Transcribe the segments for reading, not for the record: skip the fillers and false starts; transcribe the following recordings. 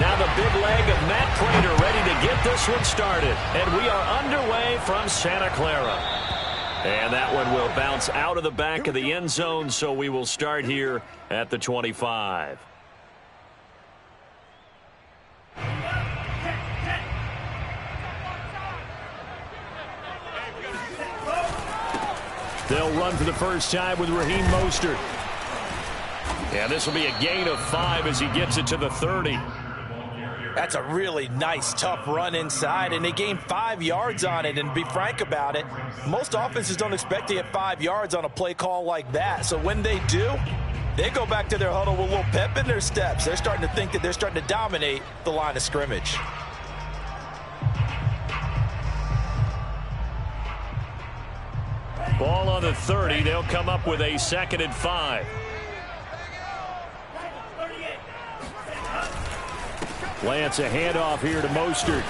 Now the big leg of Matt Pratt ready to get this one started. And we are underway from Santa Clara. And that one will bounce out of the back of the end zone, so we will start here at the 25. They'll run for the first time with Raheem Mostert. And this will be a gain of 5 as he gets it to the 30. That's a really nice, tough run inside, and they gained 5 yards on it. And to be frank about it, most offenses don't expect to get 5 yards on a play call like that. So when they do, they go back to their huddle with a little pep in their steps. They're starting to think that they're starting to dominate the line of scrimmage. Ball on the 30. They'll come up with a 2nd and 5. Lance, a handoff here to Mostert.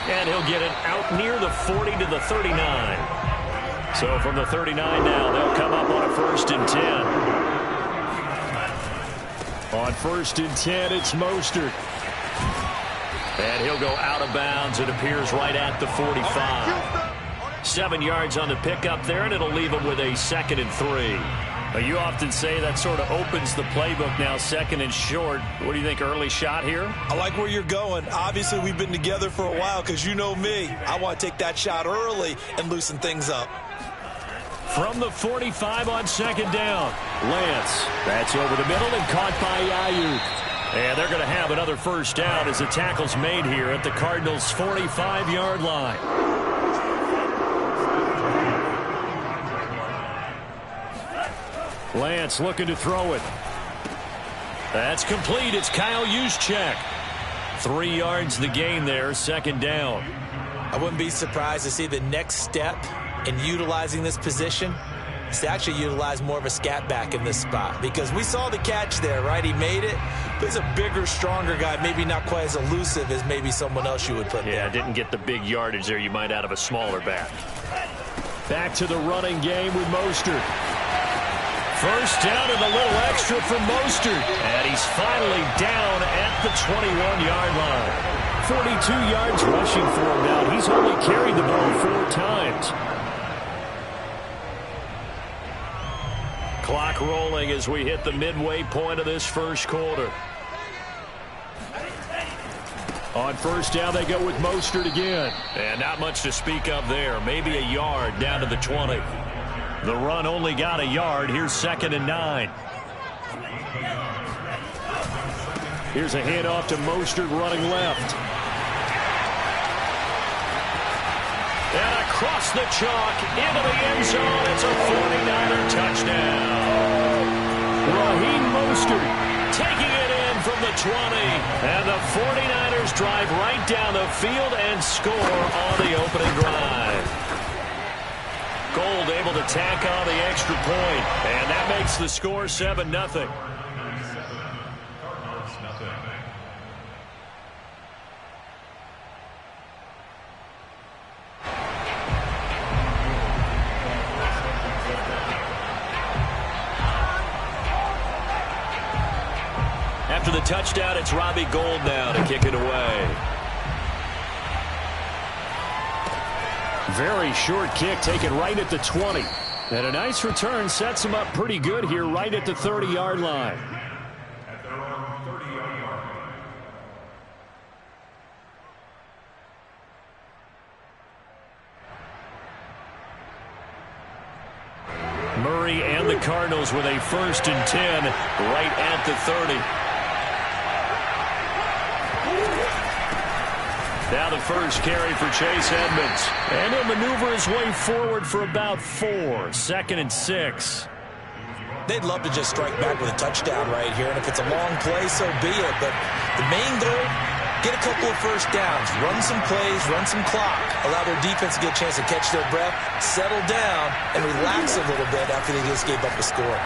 And he'll get it out near the 40 to the 39. So from the 39 now, they'll come up on a 1st and 10. On 1st and 10, it's Mostert. And he'll go out of bounds. It appears right at the 45. 7 yards on the pickup there, and it'll leave him with a 2nd and 3. You often say that sort of opens the playbook now, 2nd and short. What do you think, early shot here? I like where you're going. Obviously, we've been together for a while because you know me. I want to take that shot early and loosen things up. From the 45 on 2nd down, Lance. That's over the middle and caught by Ayuk. And they're going to have another 1st down as the tackle's made here at the Cardinals' 45-yard line. Lance looking to throw it. That's complete. It's Kyle Juszczyk. 3 yards the gain there, 2nd down. I wouldn't be surprised to see the next step in utilizing this position is to actually utilize more of a scat back in this spot, because we saw the catch there, right? He made it, but he's a bigger, stronger guy, maybe not quite as elusive as maybe someone else you would put there. Yeah, didn't get the big yardage there you might out of a smaller back. Back to the running game with Mostert. 1st down and a little extra from Mostert. And he's finally down at the 21-yard line. 42 yards rushing for him now. He's only carried the ball 4 times. Clock rolling as we hit the midway point of this 1st quarter. On 1st down, they go with Mostert again. And not much to speak of there. Maybe a yard down to the 20. The run only got a yard. Here's 2nd and 9. Here's a handoff to Mostert running left. And across the chalk into the end zone. It's a 49er touchdown. Raheem Mostert taking it in from the 20. And the 49ers drive right down the field and score on the opening drive. Gold able to tack on the extra point, and that makes the score 7-0. After the touchdown, it's Robbie Gould now to kick it away. Very short kick taken right at the 20. And a nice return sets him up pretty good here right at the 30-yard line. Murray and the Cardinals with a 1st and 10 right at the 30. Now the 1st carry for Chase Edmonds. And he'll maneuver his way forward for about 4. 2nd and 6. They'd love to just strike back with a touchdown right here. And if it's a long play, so be it. But the main goal, get a couple of 1st downs. Run some plays, run some clock. Allow their defense to get a chance to catch their breath, settle down, and relax a little bit after they just gave up the score.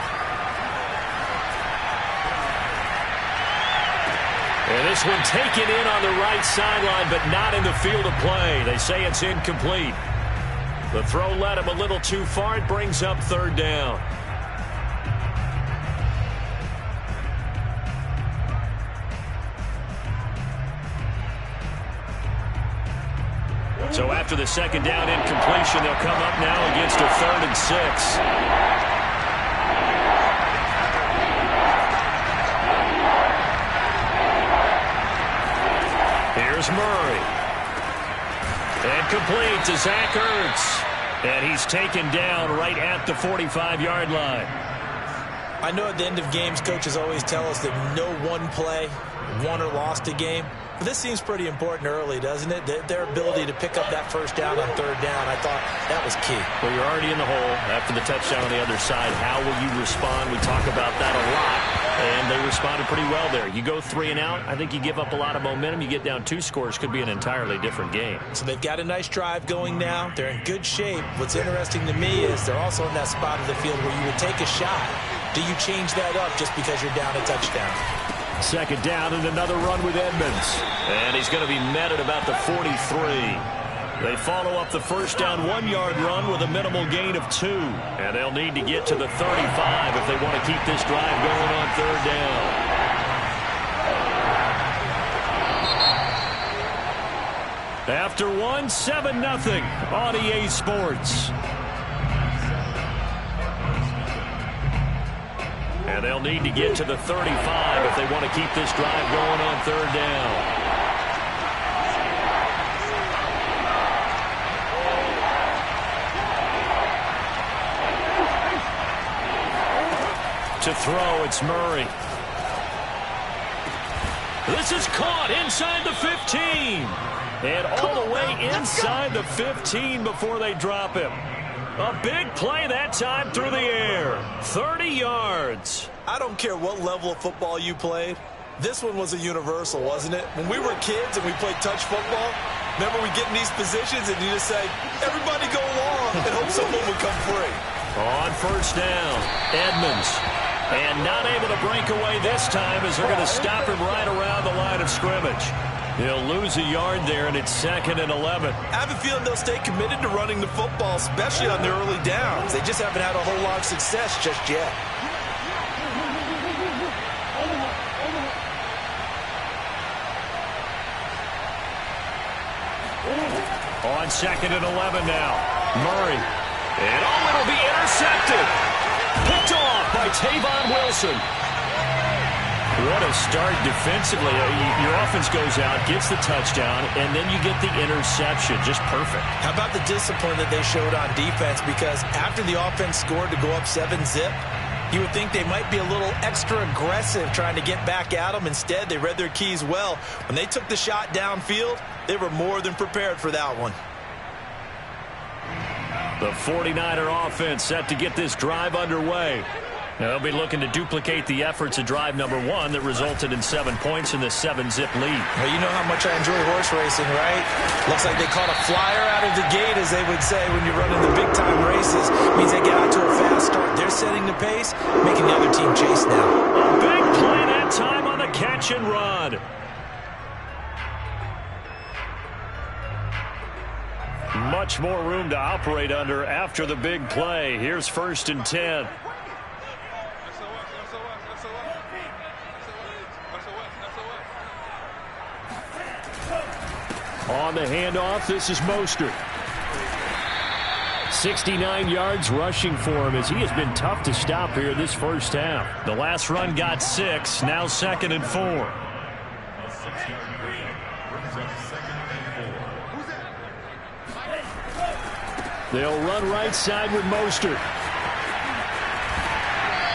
And this one taken in on the right sideline, but not in the field of play. They say it's incomplete. The throw led him a little too far. It brings up 3rd down. So after the second down incompletion, they'll come up now against a 3rd and 6. Here's Murray. And complete to Zach Ertz. And he's taken down right at the 45-yard line. I know at the end of games, coaches always tell us that no one play won or lost a game. But this seems pretty important early, doesn't it? Their ability to pick up that first down on 3rd down, I thought that was key. Well, you're already in the hole after the touchdown on the other side. How will you respond? We talk about that a lot, and they responded pretty well there. You go 3 and out, I think you give up a lot of momentum. You get down 2 scores, could be an entirely different game. So they've got a nice drive going now. They're in good shape. What's interesting to me is they're also in that spot of the field where you would take a shot. Do you change that up just because you're down a touchdown? Second down and another run with Edmonds. And he's going to be met at about the 43. They follow up the first down 1-yard run with a minimal gain of 2. And they'll need to get to the 35 if they want to keep this drive going on 3rd down. After 1, 7-0 on EA Sports. And they'll need to get to the 35 if they want to keep this drive going on 3rd down. To throw, it's Murray. This is caught inside the 15. And all the way inside the 15 before they drop him. A big play that time through the air. 30 yards. I don't care what level of football you played. This one was a universal, wasn't it? When we were kids and we played touch football, remember we get in these positions and you just say, everybody go long and hope someone would come free. On first down, Edmonds. And not able to break away this time as they're going to stop him right around the line of scrimmage. He'll lose a yard there, and it's 2nd and 11. I have a feeling they'll stay committed to running the football, especially on their early downs. They just haven't had a whole lot of success just yet. On 2nd and 11 now. Murray. And it'll be intercepted. Picked off by Tavon Wilson. What a start defensively. Your offense goes out, gets the touchdown, and then you get the interception. Just perfect. How about the discipline that they showed on defense? Because after the offense scored to go up 7-zip, you would think they might be a little extra aggressive trying to get back at them. Instead, they read their keys well. When they took the shot downfield, they were more than prepared for that one. The 49er offense set to get this drive underway. They'll be looking to duplicate the efforts of drive number 1 that resulted in 7 points in the 7-zip lead. Well, you know how much I enjoy horse racing, right? Looks like they caught a flyer out of the gate, as they would say when you're running the big-time races. It means they get out to a fast start. They're setting the pace, making the other team chase now. A big play that time on the catch and run. Much more room to operate under after the big play. Here's 1st and 10. On the handoff, this is Mostert. 69 yards rushing for him as he has been tough to stop here this first half. The last run got 6, now 2nd and 4. They'll run right side with Mostert.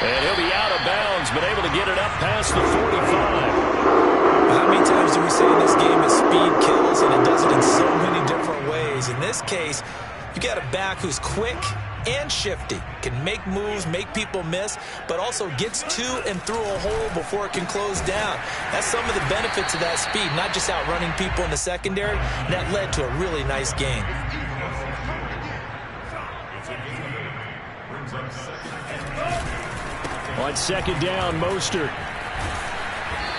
And he'll be out of bounds, but able to get it up past the 45. How many times do we say in this game that speed kills, and it does it in so many different ways? In this case, you got a back who's quick and shifty, can make moves, make people miss, but also gets to and through a hole before it can close down. That's some of the benefits of that speed, not just outrunning people in the secondary. That led to a really nice game. On 2nd down, Mostert.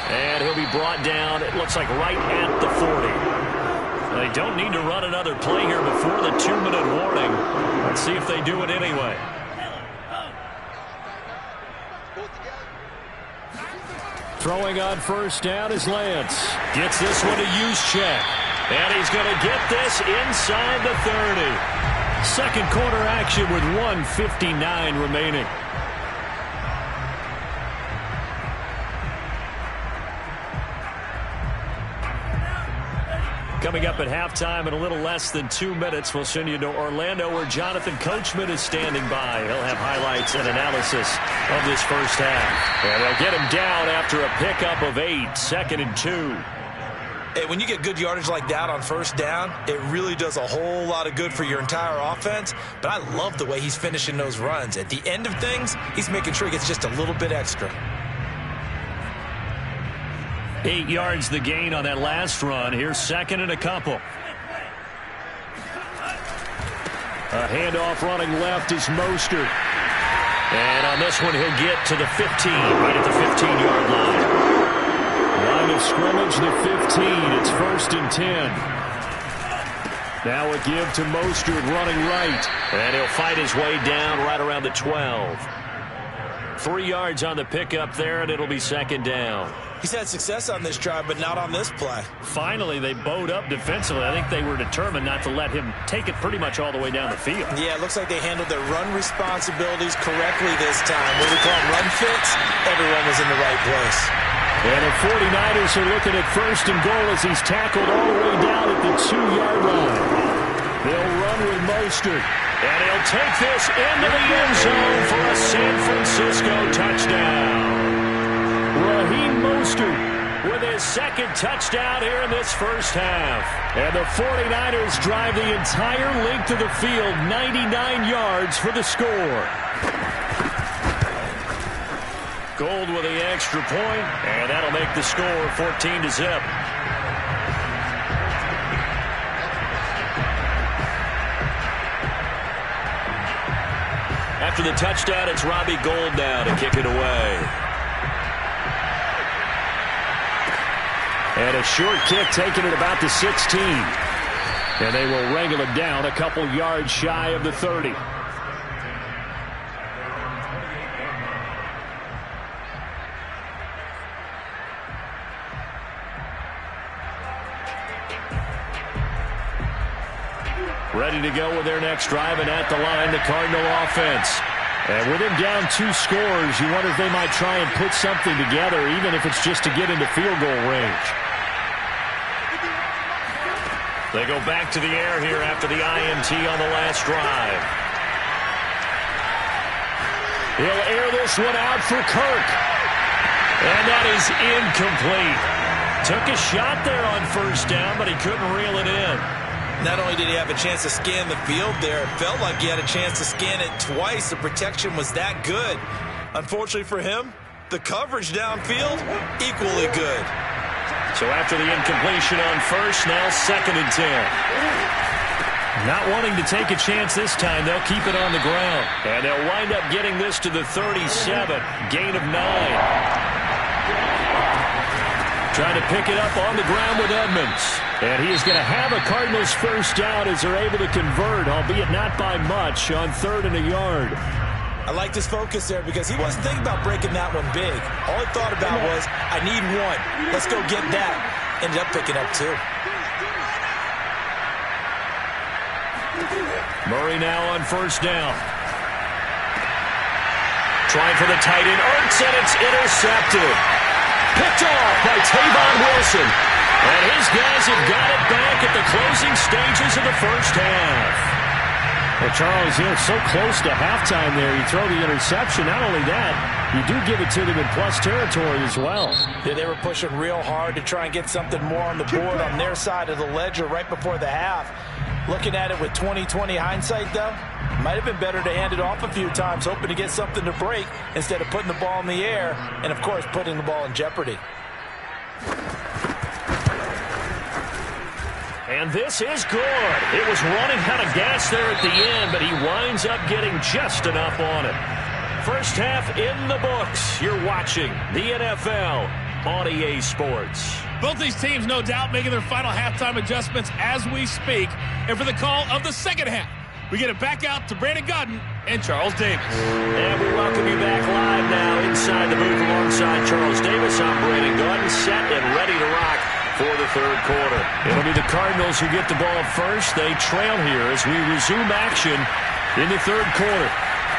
And he'll be brought down, it looks like right at the 40. They don't need to run another play here before the 2-minute warning. Let's see if they do it anyway. Throwing on first down is Lance. Gets this one to use check. And he's going to get this inside the 30. Second quarter action with 1:59 remaining. Coming up at halftime in a little less than 2 minutes, we'll send you to Orlando where Jonathan Coachman is standing by. He'll have highlights and analysis of this first half. And they'll get him down after a pickup of 8, 2nd and 2. Hey, when you get good yardage like that on first down, it really does a whole lot of good for your entire offense. But I love the way he's finishing those runs. At the end of things, he's making sure he gets just a little bit extra. 8 yards the gain on that last run. Here's 2nd and a couple. A handoff running left is Mostert. And on this one, he'll get to the 15, right at the 15-yard line. Line of scrimmage, the 15. It's 1st and 10. Now a give to Mostert running right. And he'll fight his way down right around the 12. 3 yards on the pickup there, and it'll be 2nd down. He's had success on this drive, but not on this play. Finally, they bowed up defensively. I think they were determined not to let him take it pretty much all the way down the field. Yeah, it looks like they handled their run responsibilities correctly this time. What we call run fits, everyone was in the right place. And the 49ers are looking at 1st and goal as he's tackled all the way down at the 2-yard line. They'll run with Mostert. And he'll take this into the end zone for a San Francisco touchdown. Raheem Mostert with his 2nd touchdown here in this first half. And the 49ers drive the entire length of the field, 99 yards for the score. Gold with the extra point, and that'll make the score 14-0. After the touchdown, it's Robbie Gould now to kick it away. And a short kick taken at about the 16. And they will wrangle it down a couple yards shy of the 30. Ready to go with their next drive, and at the line, the Cardinal offense. And with him down 2 scores, you wonder if they might try and put something together, even if it's just to get into field goal range. They go back to the air here after the INT on the last drive. He'll air this one out for Kirk. And that is incomplete. Took a shot there on 1st down, but he couldn't reel it in. Not only did he have a chance to scan the field there, it felt like he had a chance to scan it twice. The protection was that good. Unfortunately for him, the coverage downfield, equally good. So after the incompletion on 1st, now 2nd and 10. Not wanting to take a chance this time, they'll keep it on the ground. And they'll wind up getting this to the 37, gain of 9. Trying to pick it up on the ground with Edmonds. And he is going to have a Cardinals first down as they're able to convert, albeit not by much, on 3rd and a yard. I liked his focus there because he wasn't thinking about breaking that one big. All he thought about was, I need 1. Let's go get that. Ended up picking up 2. Murray now on 1st down. Trying for the tight end, Ertz, and it's intercepted. Picked off by Tavon Wilson. And his guys have got it back at the closing stages of the first half. Well, Charles, so close to halftime there. You throw the interception. Not only that, you do give it to them in plus territory as well. Yeah, they were pushing real hard to try and get something more on the board on their side of the ledger right before the half. Looking at it with 20/20 hindsight, though, might have been better to hand it off a few times, hoping to get something to break instead of putting the ball in the air and, of course, putting the ball in jeopardy. And this is good. It was running out of gas there at the end, but he winds up getting just enough on it. First half in the books. You're watching the NFL on EA Sports. Both these teams, no doubt, making their final halftime adjustments as we speak. And for the call of the second half, we get it back out to Brandon Godden and Charles Davis. And we welcome you back live now inside the booth alongside Charles Davis. I'm Brandon Godden, set and ready to rock for the third quarter. It'll be the Cardinals who get the ball first. They trail here as we resume action in the third quarter.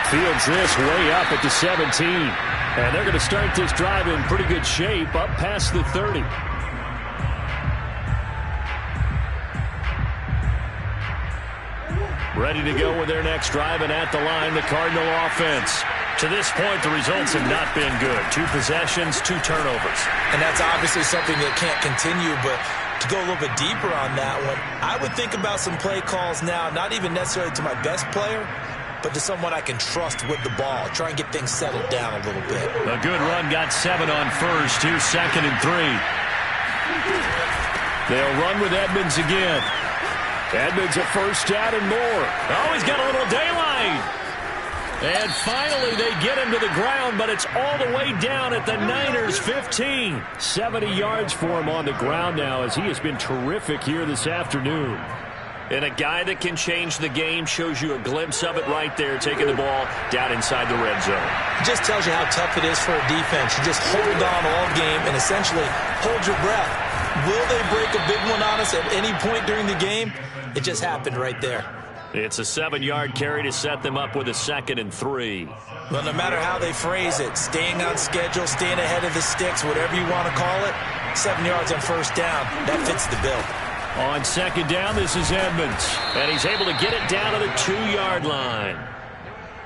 Fields this way up at the 17. And they're going to start this drive in pretty good shape up past the 30. Ready to go with their next drive, and at the line, the Cardinal offense. To this point, the results have not been good. 2 possessions, 2 turnovers. And that's obviously something that can't continue, but to go a little bit deeper on that one, I would think about some play calls now, not even necessarily to my best player, but to someone I can trust with the ball. Try and get things settled down a little bit. A good run, got 7 on first. Here's 2nd and 3. They'll run with Edmonds again. Edmonds a first down and more. Oh, he's got a little daylight. And finally they get him to the ground, but it's all the way down at the Niners' 15. 70 yards for him on the ground now as he has been terrific here this afternoon. And a guy that can change the game, shows you a glimpse of it right there, taking the ball down inside the red zone. It just tells you how tough it is for a defense. You just hold on all game and essentially hold your breath. Will they break a big one on us at any point during the game? It just happened right there. It's a 7-yard carry to set them up with a 2nd and 3. Well, no matter how they phrase it, staying on schedule, staying ahead of the sticks, whatever you want to call it, 7 yards on first down, that fits the bill. On 2nd down, this is Edmonds. And he's able to get it down to the 2-yard line.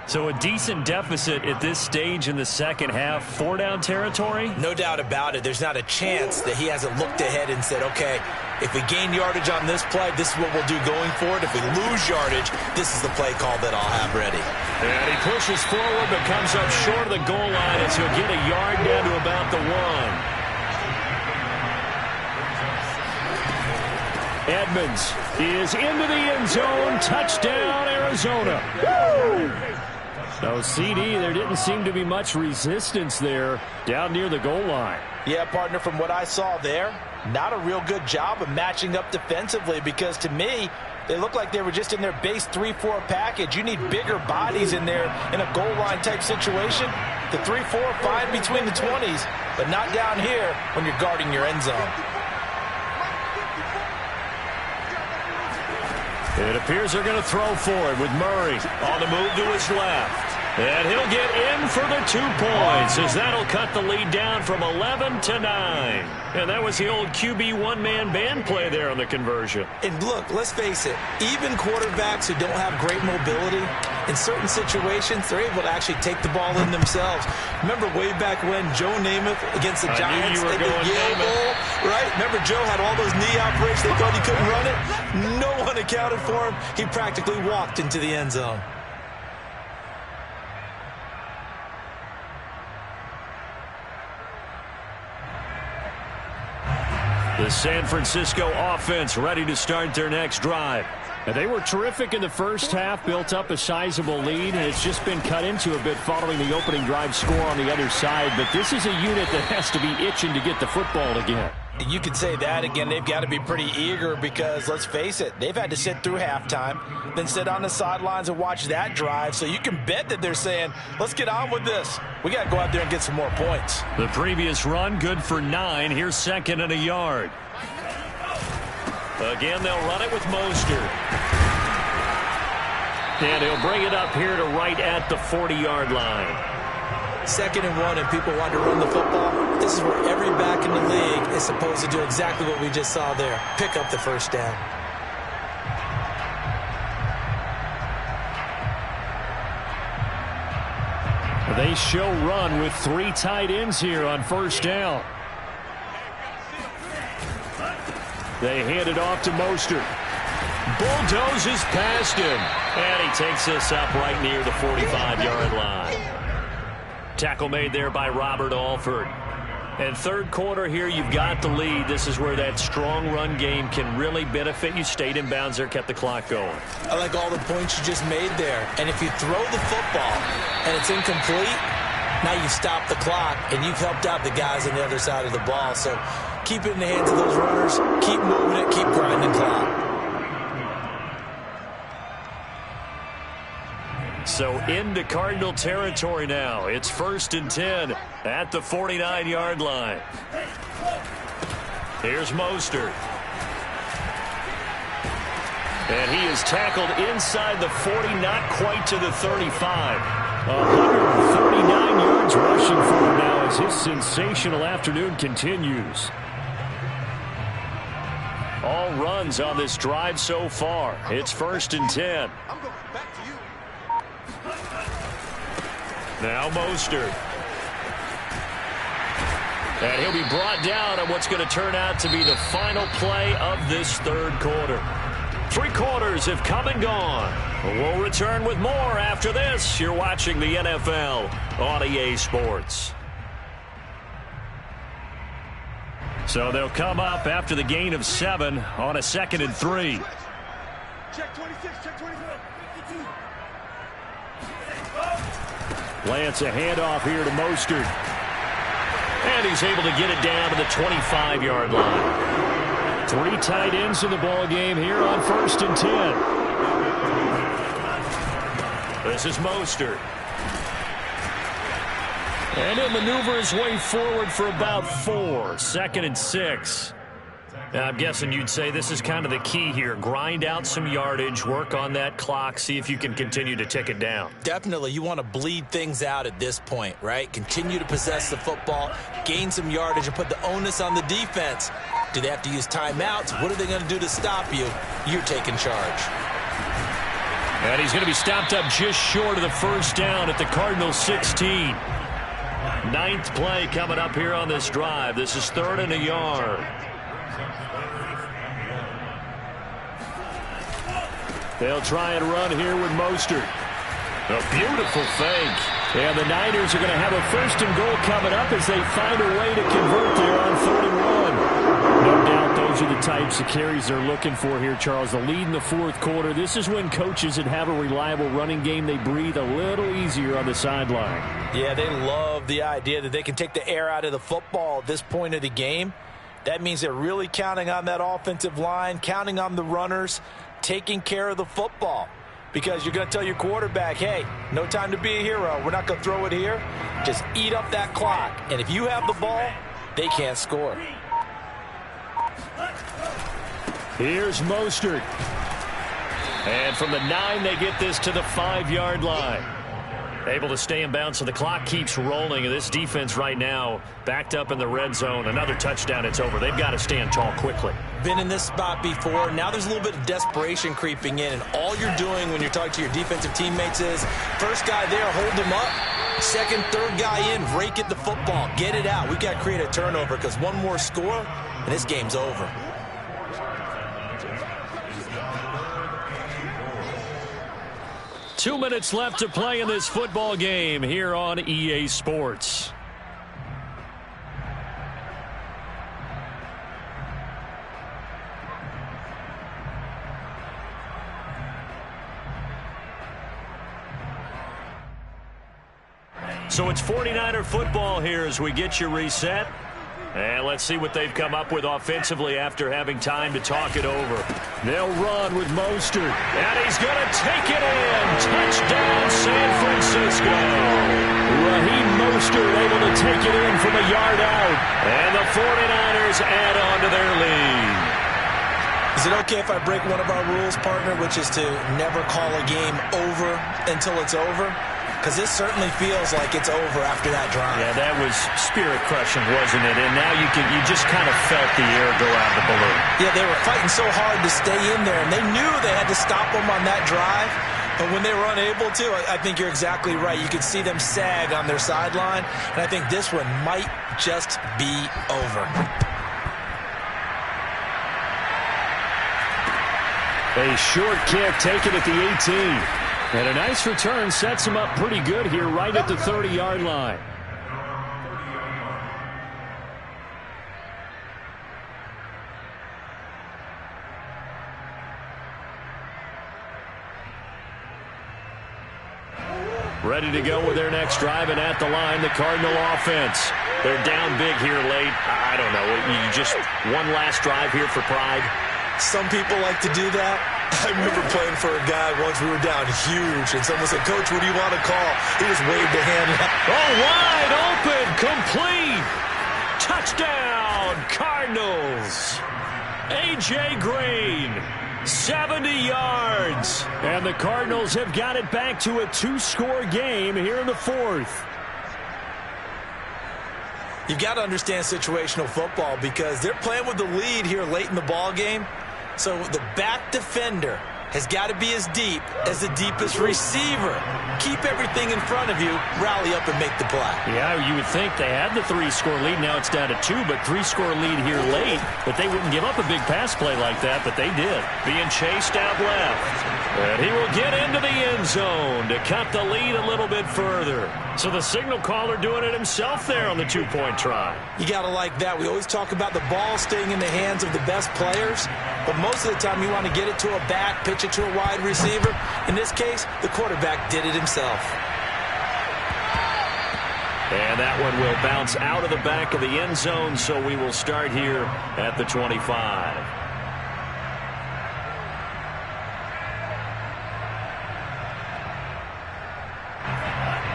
So a decent deficit at this stage in the second half. 4-down territory? No doubt about it. There's not a chance that he hasn't looked ahead and said, okay, if we gain yardage on this play, this is what we'll do going forward. If we lose yardage, this is the play call that I'll have ready. And he pushes forward but comes up short of the goal line as he'll get a yard down to about the 1. Edmonds is into the end zone. Touchdown, Arizona. Woo! So CD, there didn't seem to be much resistance there down near the goal line. Yeah, partner, from what I saw there, not a real good job of matching up defensively because to me, they look like they were just in their base 3-4 package. You need bigger bodies in there in a goal line type situation. The 3-4 fine between the 20s, but not down here when you're guarding your end zone. It appears they're going to throw for it with Murray on the move to his left. And he'll get in for the 2 points as that'll cut the lead down from 11 to 9. And that was the old QB one-man band play there on the conversion. And look, let's face it, even quarterbacks who don't have great mobility, in certain situations, they're able to actually take the ball in themselves. Remember way back when Joe Namath against the Giants at the Yale Bowl, right? Remember Joe had all those knee operations, they thought he couldn't run it? No one accounted for him. He practically walked into the end zone. The San Francisco offense ready to start their next drive. And they were terrific in the first half, built up a sizable lead, and it's just been cut into a bit following the opening drive score on the other side. But this is a unit that has to be itching to get the football again. You could say that again. They've got to be pretty eager because, let's face it, they've had to sit through halftime, then sit on the sidelines and watch that drive. So you can bet that they're saying, let's get on with this. We got to go out there and get some more points. The previous run, good for 9. Here's 2nd and a yard. Again, they'll run it with Mostert. And he'll bring it up here to right at the 40-yard line. 2nd and 1 and people want to run the football. This is where every back in the league is supposed to do exactly what we just saw there. Pick up the first down. They show run with 3 tight ends here on first down. They hand it off to Mostert. Bulldozes past him. And he takes this up right near the 45-yard line. Tackle made there by Robert Alford. And third quarter here, you've got the lead. This is where that strong run game can really benefit you. Stayed in bounds there, kept the clock going. I like all the points you just made there. And if you throw the football and it's incomplete, now you've stopped the clock and you've helped out the guys on the other side of the ball. So keep it in the hands of those runners. Keep moving it. Keep grinding clock. So into Cardinal territory now. It's 1st and 10 at the 49-yard line. Here's Mostert. And he is tackled inside the 40, not quite to the 35. 139 yards rushing for him now as his sensational afternoon continues. All runs on this drive so far. It's 1st and 10. Now Mostert. And he'll be brought down on what's going to turn out to be the final play of this third quarter. 3 quarters have come and gone. We'll return with more after this. You're watching the NFL on EA Sports. So they'll come up after the gain of 7 on a 2nd and 3. Check 26, check 24. Lance a handoff here to Mostert. And he's able to get it down to the 25-yard line. 3 tight ends in the ball game here on 1st and 10. This is Mostert. And he'll maneuver his way forward for about 4. 2nd and 6. Now, I'm guessing you'd say this is kind of the key here. Grind out some yardage, work on that clock, see if you can continue to tick it down. Definitely. You want to bleed things out at this point, right? Continue to possess the football, gain some yardage, and put the onus on the defense. Do they have to use timeouts? What are they going to do to stop you? You're taking charge. And he's going to be stopped up just short of the first down at the Cardinals' 16. 9th play coming up here on this drive. This is 3rd and a yard. They'll try and run here with Mostert. A beautiful fake. And the Niners are going to have a 1st and goal coming up as they find a way to convert there on 3rd and 1. No doubt those are the types of carries they're looking for here, Charles. The lead in the 4th quarter. This is when coaches that have a reliable running game, they breathe a little easier on the sideline. Yeah, they love the idea that they can take the air out of the football at this point of the game. That means they're really counting on that offensive line, counting on the runners, taking care of the football. Because you're going to tell your quarterback, hey, no time to be a hero. We're not going to throw it here. Just eat up that clock. And if you have the ball, they can't score. Here's Mostert. And from the 9, they get this to the 5-yard line. Able to stay in bounds, so the clock keeps rolling. And this defense right now backed up in the red zone. Another touchdown, it's over. They've got to stand tall quickly. Been in this spot before. Now there's a little bit of desperation creeping in. And all you're doing when you're talking to your defensive teammates is, first guy there, hold him up. 2nd, 3rd guy in, rake at the football. Get it out. We've got to create a turnover because one more score, and this game's over. Two minutes left to play in this football game here on EA Sports. So it's 49er football here as we get you reset. And let's see what they've come up with offensively after having time to talk it over. They'll run with Mostert. And he's going to take it in. Touchdown, San Francisco. Raheem Mostert able to take it in from a yard out. And the 49ers add on to their lead. Is it okay if I break one of our rules, partner, which is to never call a game over until it's over? Because this certainly feels like it's over after that drive. Yeah, that was spirit-crushing, wasn't it? And now you just kind of felt the air go out of the balloon. Yeah, they were fighting so hard to stay in there, and they knew they had to stop them on that drive. But when they were unable to, I think you're exactly right. You could see them sag on their sideline, and I think this one might just be over. A short kick taken at the 18. And a nice return sets him up pretty good here right at the 30-yard line. Ready to go with their next drive, and at the line, the Cardinal offense. They're down big here late. I don't know. You just one last drive here for pride. Some people like to do that. I remember playing for a guy once. We were down huge, and someone said, "Coach, what do you want to call?" He just waved the hand. Oh, wide open, complete. Touchdown, Cardinals. Cardinals. A.J. Green, 70 yards. And the Cardinals have got it back to a 2-score game here in the fourth. You've got to understand situational football because they're playing with the lead here late in the ball game. So the back defender has got to be as deep as the deepest receiver. Keep everything in front of you, rally up and make the play. Yeah, you would think they had the 3-score lead. Now it's down to 2, but 3-score lead here late. But they wouldn't give up a big pass play like that, but they did. Being chased out left. And he will get into the end zone to cut the lead a little bit further. So the signal caller doing it himself there on the 2-point try. You got to like that. We always talk about the ball staying in the hands of the best players, but most of the time you want to get it to a back, pitch it to a wide receiver. In this case, the quarterback did it himself. And that one will bounce out of the back of the end zone, so we will start here at the 25.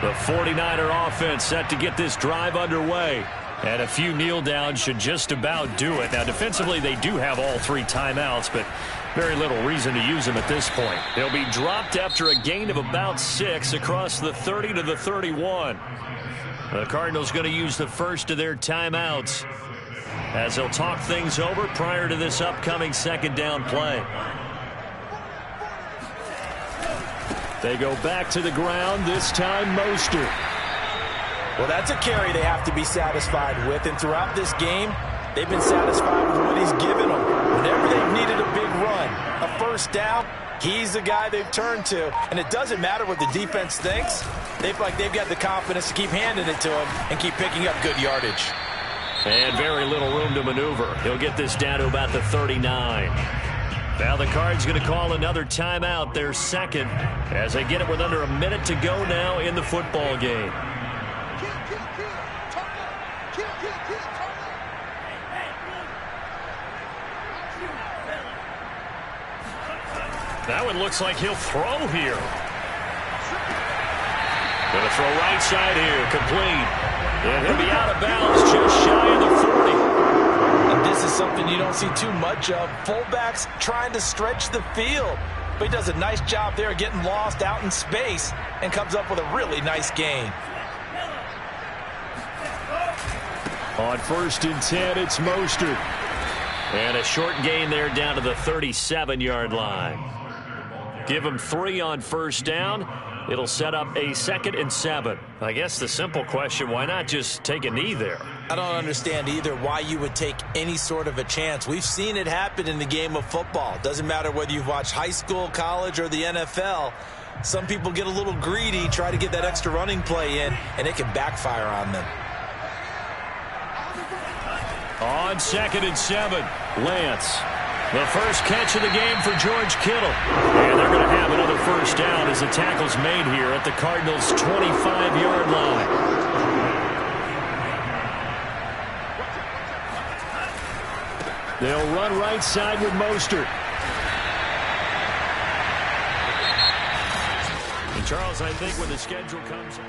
The 49er offense set to get this drive underway. And a few kneel downs should just about do it. Now, defensively, they do have all 3 timeouts, but very little reason to use them at this point. They'll be dropped after a gain of about 6 across the 30 to the 31. The Cardinals going to use the first of their timeouts as they'll talk things over prior to this upcoming second down play. They go back to the ground, this time Mostert. Well, that's a carry they have to be satisfied with, and throughout this game, they've been satisfied with what he's given them. Whenever they've needed a big run, a first down, he's the guy they've turned to. And it doesn't matter what the defense thinks. They feel like they've got the confidence to keep handing it to him and keep picking up good yardage. And very little room to maneuver. He'll get this down to about the 39. Now the Cards going to call another timeout, their second, as they get it with under a minute to go now in the football game. That one looks like he'll throw here. Going to throw right side here, complete. And he'll be out of bounds just shy of the 40. And this is something you don't see too much of. Fullbacks trying to stretch the field. But he does a nice job there getting lost out in space and comes up with a really nice gain. On 1st and 10, it's Mostert. And a short gain there down to the 37-yard line. Give him 3 on first down. It'll set up a 2nd and 7. I guess the simple question, why not just take a knee there? I don't understand either why you would take any sort of a chance. We've seen it happen in the game of football. Doesn't matter whether you've watched high school, college, or the NFL. Some people get a little greedy, try to get that extra running play in, and it can backfire on them. On 2nd and 7, Lance. The first catch of the game for George Kittle. And they're going to have another first down as the tackle's made here at the Cardinals' 25-yard line. They'll run right side with Mostert. And Charles, I think when the schedule comes...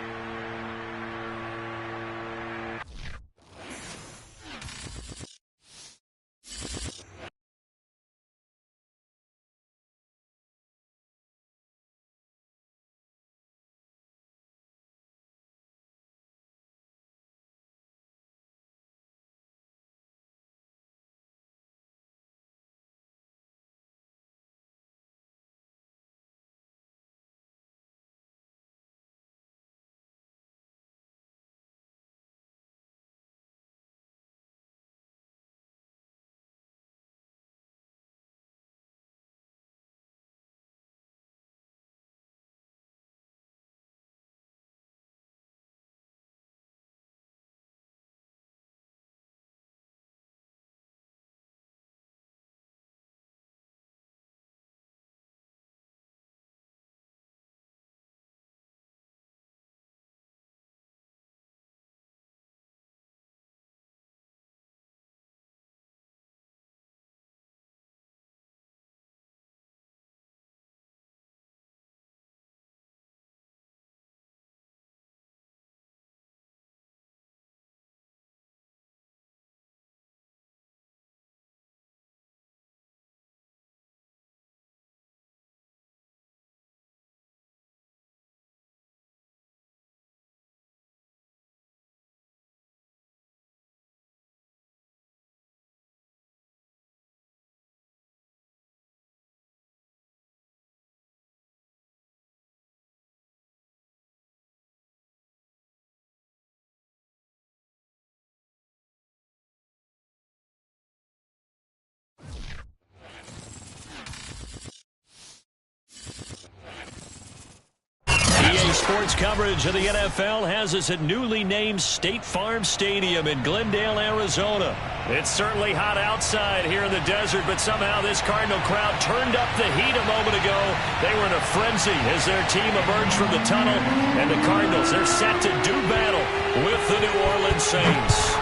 Sports coverage of the NFL has us at newly named State Farm Stadium in Glendale, Arizona. It's certainly hot outside here in the desert, but somehow this Cardinal crowd turned up the heat a moment ago. They were in a frenzy as their team emerged from the tunnel, and the Cardinals, they're set to do battle with the New Orleans Saints.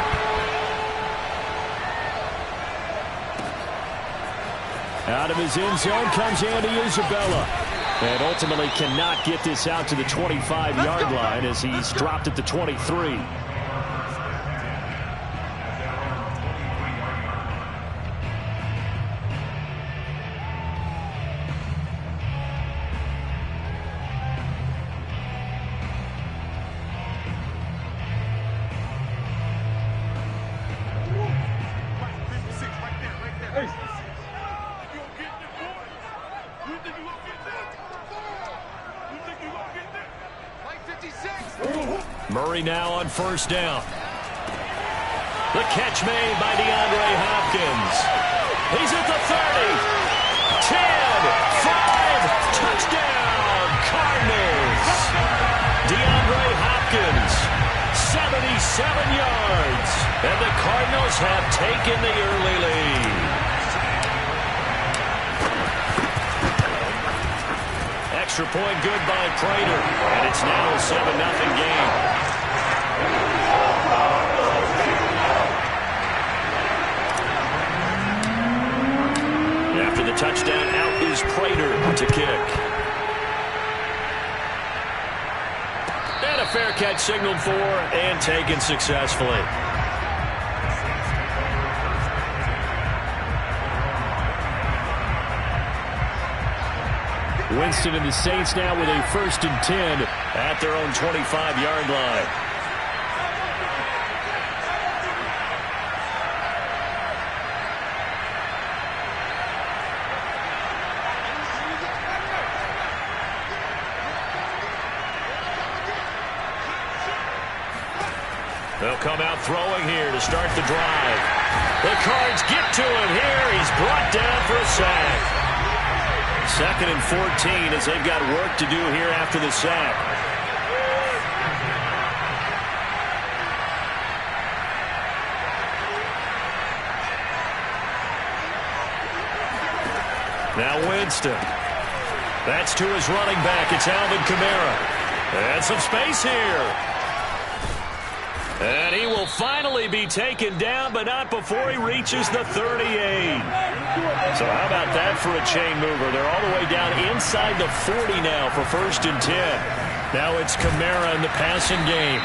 Out of his end zone comes Andy Isabella. And ultimately cannot get this out to the 25-yard line as he's dropped at the 23. Murray now on first down. The catch made by DeAndre Hopkins. He's at the 30. 10, 5, touchdown, Cardinals. DeAndre Hopkins, 77 yards. And the Cardinals have taken the early lead. Extra point good by Prater. And it's now a 7-0 game. After the touchdown, out is Prater to kick. And a fair catch signaled for and taken successfully. Winston and the Saints now with a 1st and 10 at their own 25-yard line. They'll come out throwing here to start the drive. The Cards get to him here. He's brought down for a sack. 2nd and 14 as they've got work to do here after the sack. Now Winston. That's to his running back. It's Alvin Kamara. And some space here. And he will finally be taken down, but not before he reaches the 38. So how about that for a chain mover? They're all the way down inside the 40 now for 1st and 10. Now it's Kamara in the passing game.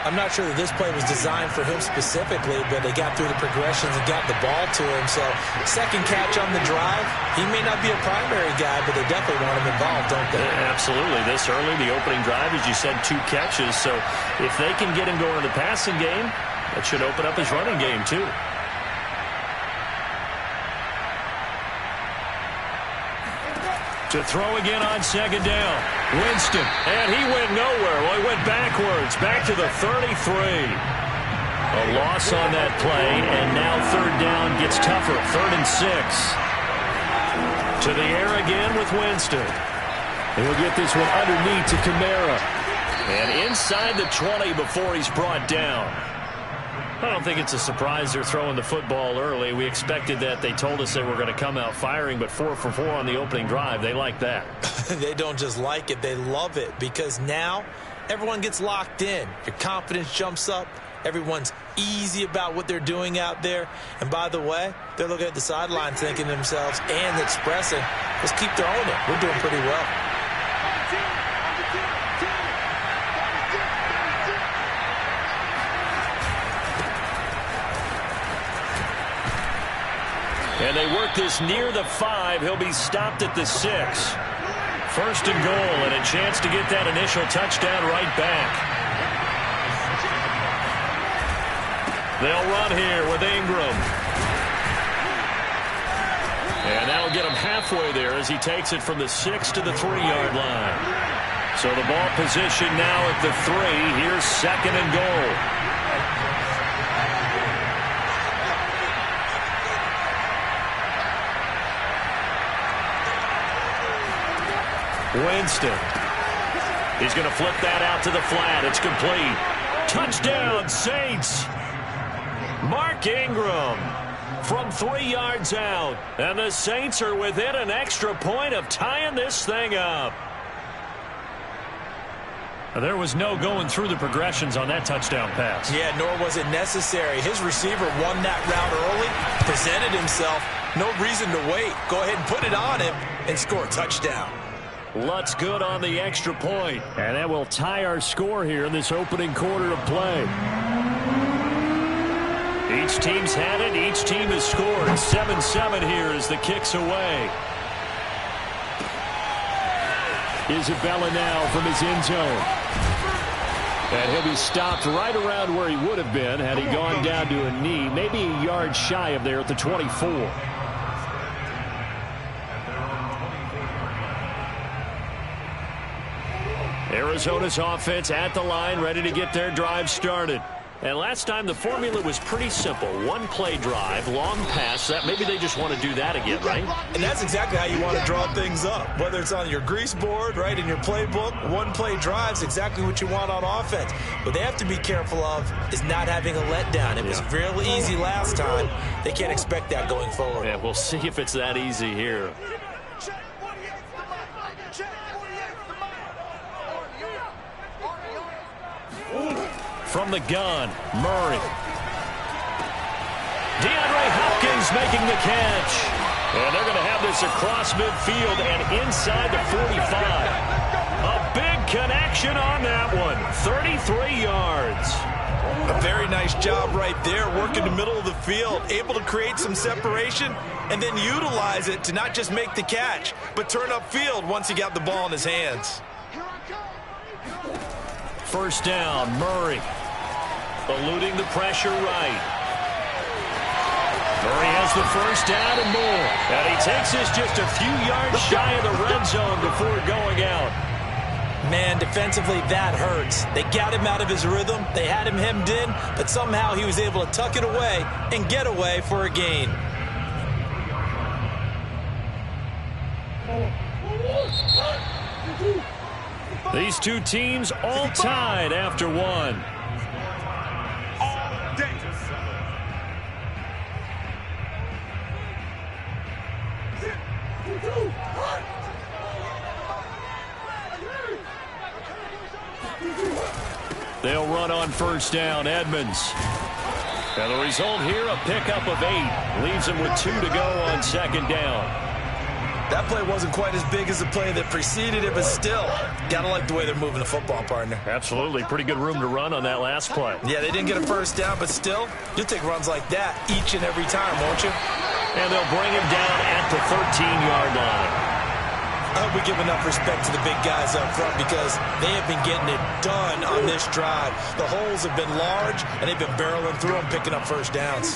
I'm not sure that this play was designed for him specifically, but they got through the progressions and got the ball to him. So second catch on the drive. He may not be a primary guy, but they definitely want him involved, don't they? Yeah, absolutely. This early, the opening drive, as you said, 2 catches. So if they can get him going in the passing game, that should open up his running game too. To throw again on 2nd down. Winston, and he went nowhere. Well, he went backwards, back to the 33. A loss on that play, and now 3rd down gets tougher. 3rd and 6. To the air again with Winston. He'll get this one underneath to Kamara. And inside the 20 before he's brought down. I don't think it's a surprise they're throwing the football early. We expected that. They told us they were going to come out firing, but 4 for 4 on the opening drive. They like that. They don't just like it. They love it because now everyone gets locked in. Your confidence jumps up. Everyone's easy about what they're doing out there. And by the way, they're looking at the sideline thinking to themselves and expressing, let's keep throwing it. We're doing pretty well. And they work this near the 5. He'll be stopped at the 6. 1st and goal, and a chance to get that initial touchdown right back. They'll run here with Ingram. And that'll get him halfway there as he takes it from the 6 to the 3-yard line. So the ball position now at the 3. Here's 2nd and goal. Winston. He's going to flip that out to the flat. It's complete. Touchdown, Saints. Mark Ingram from 3 yards out. And the Saints are within an extra point of tying this thing up. There was no going through the progressions on that touchdown pass. Yeah, nor was it necessary. His receiver won that route early, presented himself. No reason to wait. Go ahead and put it on him and score a touchdown. Lutz good on the extra point. And that will tie our score here in this opening quarter of play. Each team's had it. Each team has scored. 7-7 here as the kick's away. Isabella now from his end zone. And he'll be stopped right around where he would have been had he gone down to a knee. Maybe a yard shy of there at the 24. Arizona's offense at the line, ready to get their drive started. And last time the formula was pretty simple. One play drive, long pass. That maybe they just want to do that again, right? And that's exactly how you want to draw things up. Whether it's on your grease board, right, in your playbook, one play drive's exactly what you want on offense. What they have to be careful of is not having a letdown. It was real easy last time. They can't expect that going forward. Yeah, we'll see if it's that easy here. From the gun, Murray. DeAndre Hopkins making the catch. And they're going to have this across midfield and inside the 45. A big connection on that one. 33 yards. A very nice job right there, working the middle of the field, able to create some separation and then utilize it to not just make the catch, but turn upfield once he got the ball in his hands. First down, Murray. Eluding the pressure right. Murray has the first down and more. And he takes this just a few yards shy of the red zone before going out. Man, defensively, that hurts. They got him out of his rhythm. They had him hemmed in, but somehow he was able to tuck it away and get away for a gain. These two teams all tied after one. They'll run on first down, Edmonds. And the result here, a pickup of 8. Leaves them with 2 to go on second down. That play wasn't quite as big as the play that preceded it, but still, gotta like the way they're moving the football, partner. Absolutely. Pretty good room to run on that last play. Yeah, they didn't get a first down, but still, you'll take runs like that each and every time, won't you? And they'll bring him down at the 13-yard line. I hope we give enough respect to the big guys up front because they have been getting it done on this drive. The holes have been large, and they've been barreling through them, picking up first downs.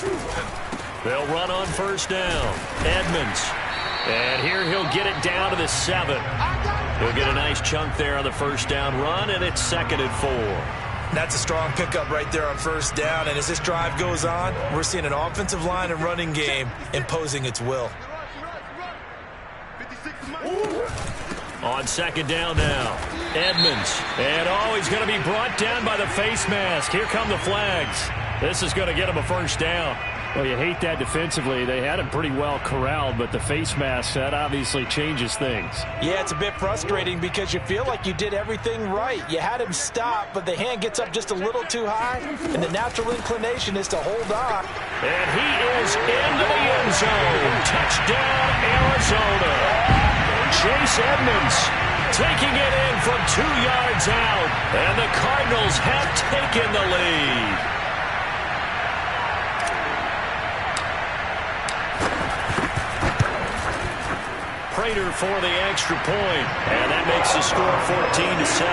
They'll run on first down. Edmonds. And here he'll get it down to the 7. He'll get a nice chunk there on the first down run, and it's 2nd and 4. That's a strong pickup right there on first down, and as this drive goes on, we're seeing an offensive line and running game imposing its will. On second down now, Edmonds. And he's going to be brought down by the face mask. Here come the flags. This is going to get him a first down. Well, you hate that defensively. They had him pretty well corralled, but the face mask, that obviously changes things. Yeah, it's a bit frustrating because you feel like you did everything right. You had him stop, but the hand gets up just a little too high, and the natural inclination is to hold on. And he is into the end zone. Touchdown, Arizona. Chase Edmonds taking it in from 2 yards out, and the Cardinals have taken the lead. Prater for the extra point, and that makes the score 14-7.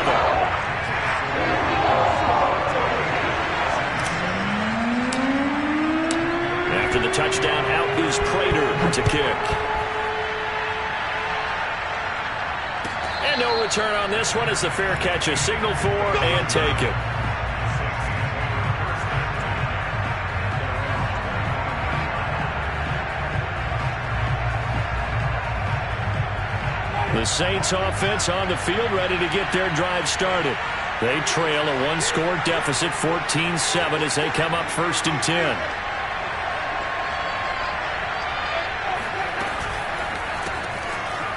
After the touchdown, out is Prater to kick. And no return on this one as the fair catch is signaled for and taken. The Saints offense on the field, ready to get their drive started. They trail a one-score deficit, 14-7, as they come up 1st and 10.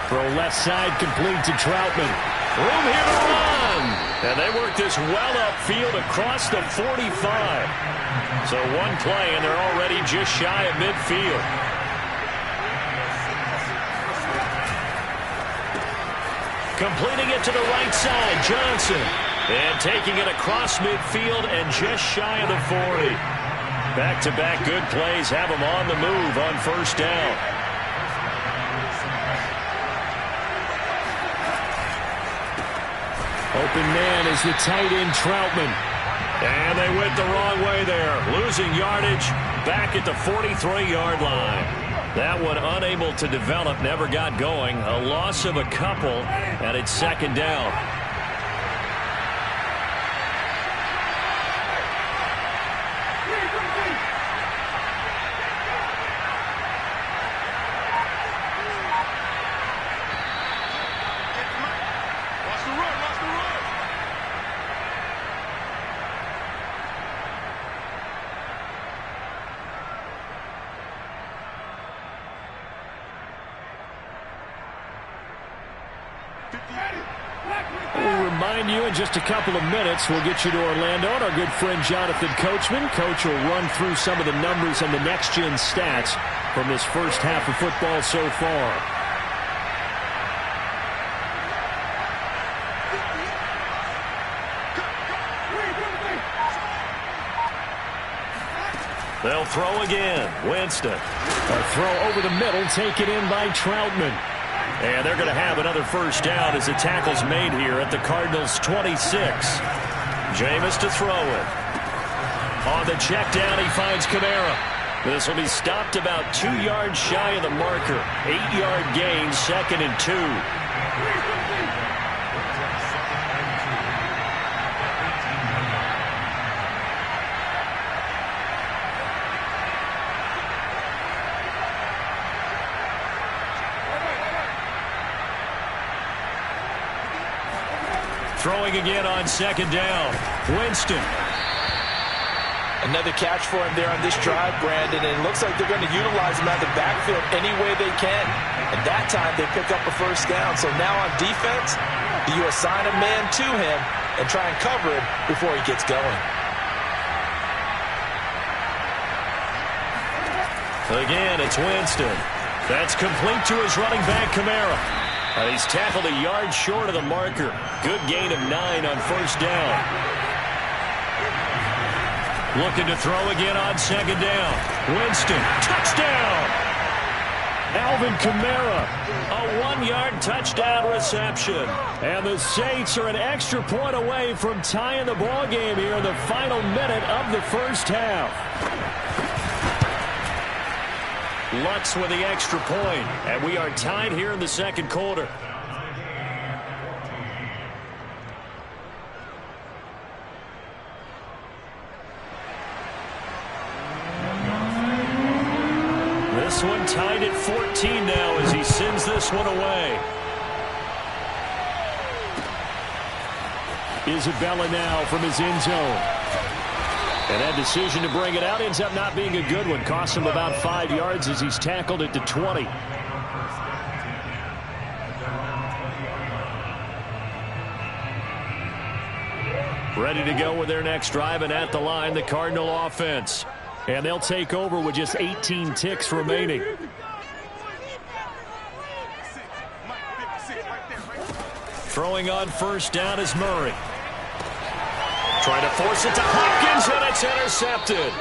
Throw left side, complete to Troutman. Room here to run. And they work this well upfield across the 45. So one play, and they're already just shy of midfield. Completing it to the right side, Johnson. And taking it across midfield and just shy of the 40. Back-to-back good plays have them on the move on 1st down. Open man is the tight end, Troutman. And they went the wrong way there. Losing yardage back at the 43-yard line. That one unable to develop, never got going. A loss of a couple, and it's 2nd down. We'll remind you in just a couple of minutes, we'll get you to Orlando and our good friend Jonathan Coachman. Coach will run through some of the numbers and the next-gen stats from this first half of football so far. They'll throw again. Winston. A throw over the middle, taken in by Troutman. And they're going to have another 1st down as the tackle's made here at the Cardinals' 26. Jameis to throw it. On the check down, he finds Kamara. This will be stopped about 2 yards shy of the marker. 8-yard gain, 2nd and 2. Throwing again on 2nd down. Winston. Another catch for him there on this drive, Brandon, and it looks like they're going to utilize him out of the backfield any way they can. And that time they pick up a 1st down. So now on defense, do you assign a man to him and try and cover him before he gets going? Again, it's Winston. That's complete to his running back, Kamara. He's tackled a yard short of the marker. Good gain of 9 on 1st down. Looking to throw again on 2nd down. Winston, touchdown! Alvin Kamara, a 1-yard touchdown reception. And the Saints are an extra point away from tying the ball game here in the final minute of the 1st half. Lutz with the extra point, and we are tied here in the 2nd quarter. This one tied at 14 now as he sends this one away. Isabella now from his end zone. And that decision to bring it out ends up not being a good one. Costs him about 5 yards as he's tackled at the 20. Ready to go with their next drive, and at the line, the Cardinal offense. And they'll take over with just 18 ticks remaining. Throwing on 1st down is Murray. Trying to force it to Hopkins, and it's intercepted.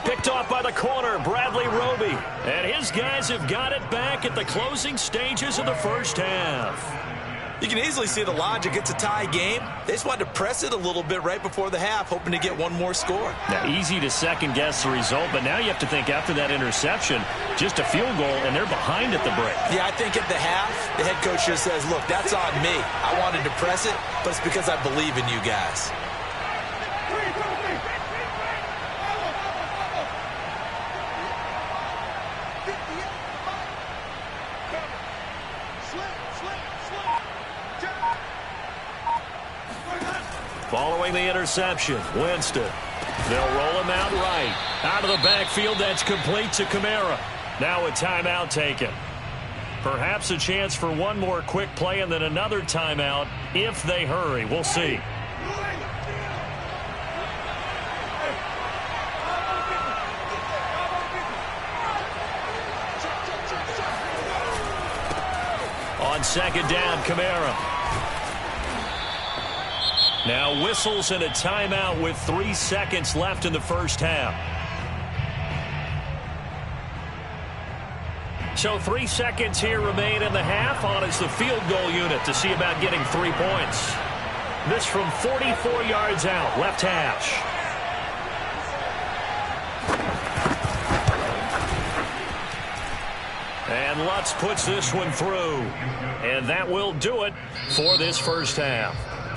Picked off by the corner, Bradley Roby. And his guys have got it back at the closing stages of the 1st half. You can easily see the logic. It's a tie game. They just wanted to press it a little bit right before the half, hoping to get one more score. Now, easy to second-guess the result, but now you have to think after that interception, just a field goal, and they're behind at the break. Yeah, I think at the half, the head coach just says, look, that's on me. I wanted to press it, but it's because I believe in you guys. Following the interception, Winston. They'll roll him out right. Out of the backfield, that's complete to Kamara. Now a timeout taken. Perhaps a chance for one more quick play and then another timeout if they hurry. We'll see. On second down, Kamara. Now whistles and a timeout with 3 seconds left in the first half. So 3 seconds here remain in the half. On is the field goal unit to see about getting 3 points. This from 44 yards out, left hash. And Lutz puts this one through. And that will do it for this first half.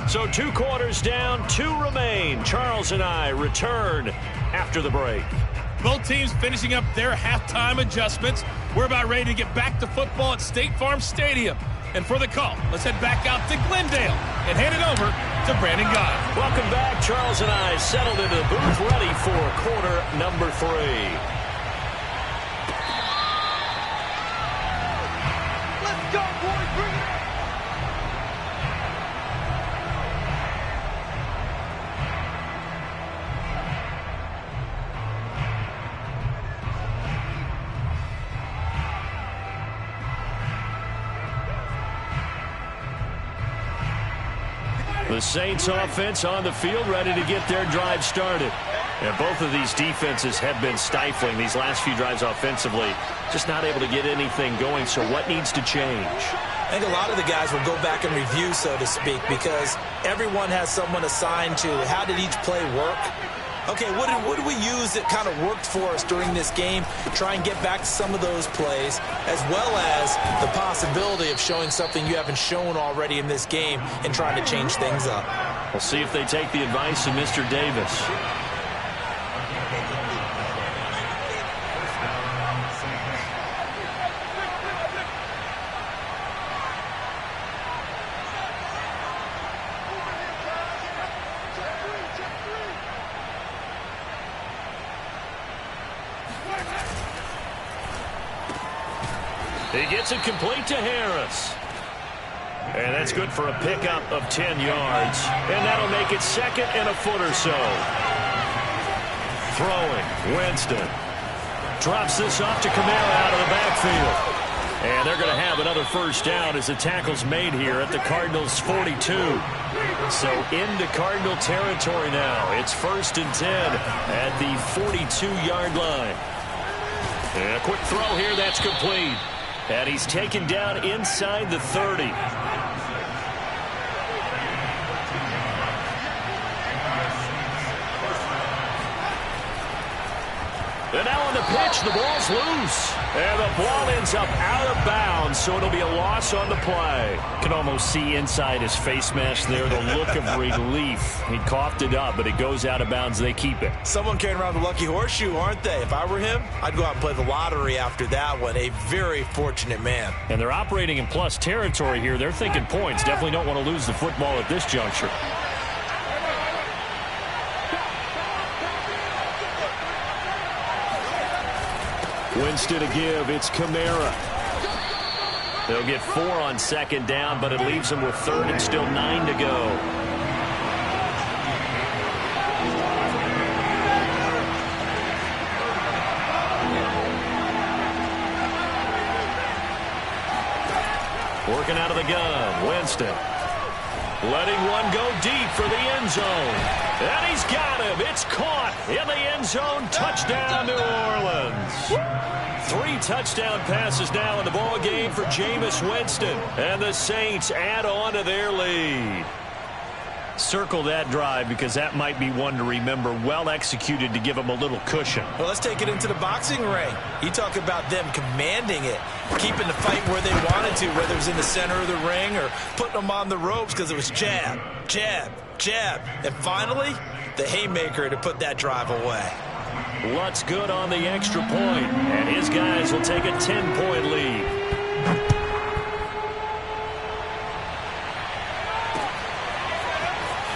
So 2 quarters down, 2 remain. Charles and I return after the break. Both teams finishing up their halftime adjustments. We're about ready to get back to football at State Farm Stadium. And for the call, let's head back out to Glendale and hand it over to Brandon Godden. Welcome back. Charles and I settled into the booth, ready for quarter number 3. The Saints offense on the field, ready to get their drive started. And both of these defenses have been stifling these last few drives offensively. Just not able to get anything going. So what needs to change? I think a lot of the guys will go back and review, so to speak, because everyone has someone assigned to how did each play work. Okay, what did we use that kind of worked for us during this game? Try and get back to some of those plays, as well as the possibility of showing something you haven't shown already in this game and trying to change things up. We'll see if they take the advice of Mr. Davis. He gets it complete to Harris. And that's good for a pickup of 10 yards. And that'll make it second and a foot or so. Throwing, Winston. Drops this off to Kamara out of the backfield. And they're going to have another first down as the tackle's made here at the Cardinals' 42. So into Cardinal territory now. It's 1st and 10 at the 42-yard line. And a quick throw here, that's complete. And he's taken down inside the 30. And now on the pitch, the ball's loose. And the ball ends up out of bounds, so it'll be a loss on the play. Can almost see inside his face mask there the look of relief. He coughed it up, but it goes out of bounds. They keep it. Someone carrying around the lucky horseshoe, aren't they? If I were him, I'd go out and play the lottery after that one. A very fortunate man. And they're operating in plus territory here. They're thinking points. Definitely don't want to lose the football at this juncture. Winston to give. It's Kamara. They'll get 4 on second down, but it leaves them with 3rd and still 9 to go. Working out of the gun. Winston. Letting one go deep for the end zone. And he's got him. It's caught in the end zone. Touchdown, New Orleans. 3 touchdown passes now in the ball game for Jameis Winston. And the Saints add on to their lead. Circle that drive because that might be one to remember. Well executed to give them a little cushion. Well, let's take it into the boxing ring. You talk about them commanding it, keeping the fight where they wanted to, whether it was in the center of the ring or putting them on the ropes because it was jab, jab, jab. And finally, the haymaker to put that drive away. Lutz good on the extra point, and his guys will take a 10-point lead.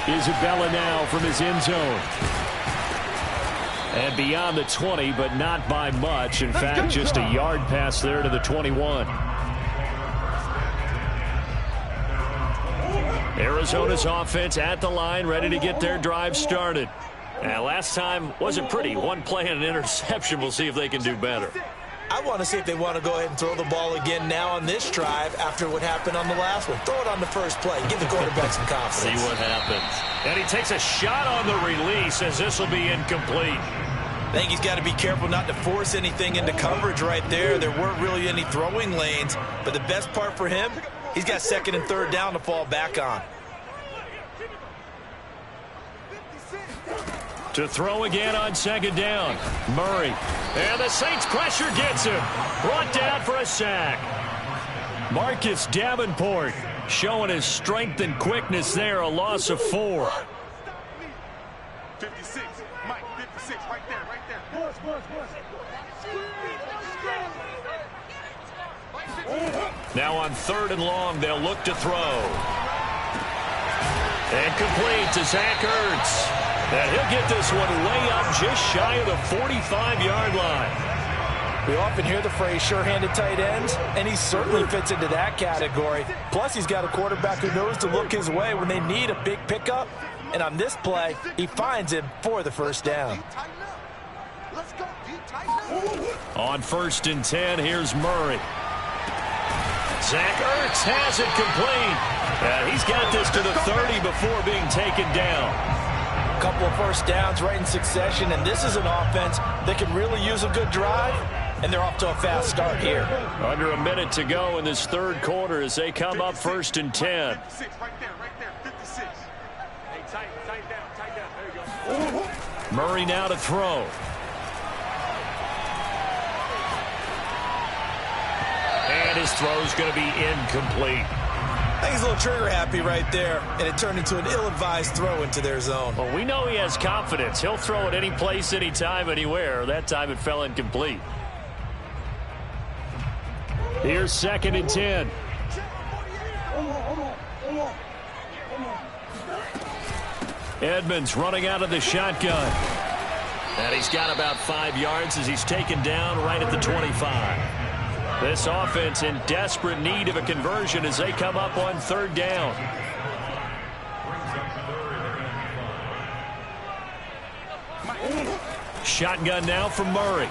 Isabella now from his end zone. And beyond the 20, but not by much. In fact, just a yard pass there to the 21. Arizona's offense at the line, ready to get their drive started. And last time wasn't pretty. One play and an interception. We'll see if they can do better. I want to see if they want to go ahead and throw the ball again now on this drive after what happened on the last one. Throw it on the first play. Give the quarterback some confidence. See what happens. And he takes a shot on the release as this will be incomplete. I think he's got to be careful not to force anything into coverage right there. There weren't really any throwing lanes. But the best part for him, he's got second and third down to fall back on. To throw again on second down. Murray. And the Saints pressure gets him. Brought down for a sack. Marcus Davenport showing his strength and quickness there. A loss of 4. 56. Mike, 56. Right there, right there. Now on third and long, they'll look to throw. And complete to Zach Ertz. And he'll get this one way up just shy of the 45-yard line. We often hear the phrase sure-handed tight ends, and he certainly fits into that category. Plus, he's got a quarterback who knows to look his way when they need a big pickup. And on this play, he finds him for the first down. On 1st and 10, here's Murray. Zach Ertz has it complete. And he's got this to the 30 before being taken down. A couple of first downs right in succession, and this is an offense that can really use a good drive, and they're off to a fast start here. Under a minute to go in this third quarter as they come up 1st and 10. 56, right there, 56. Hey, tight down, there you go. Murray now to throw. And his throw's going to be incomplete. I think he's a little trigger happy right there, and it turned into an ill-advised throw into their zone. Well, we know he has confidence. He'll throw it any place, anytime, anywhere. That time it fell incomplete. Here's 2nd and 10. Edmonds running out of the shotgun. And he's got about 5 yards as he's taken down right at the 25. This offense in desperate need of a conversion as they come up on 3rd down. Shotgun now from Murray.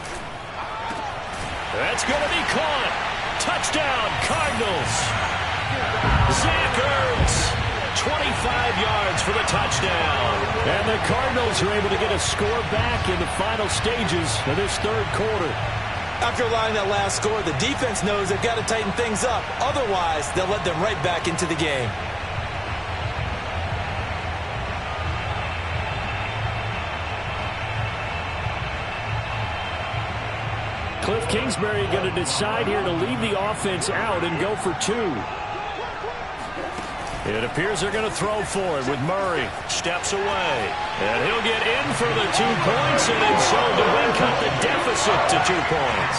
That's going to be caught. Touchdown, Cardinals. Zach Ertz, 25 yards for the touchdown. And the Cardinals are able to get a score back in the final stages of this third quarter. After allowing that last score, the defense knows they've got to tighten things up. Otherwise, they'll let them right back into the game. Cliff Kingsbury going to decide here to leave the offense out and go for 2. It appears they're going to throw for it with Murray. Steps away. And he'll get in for the 2 points, and then so the win cut the deficit to 2 points.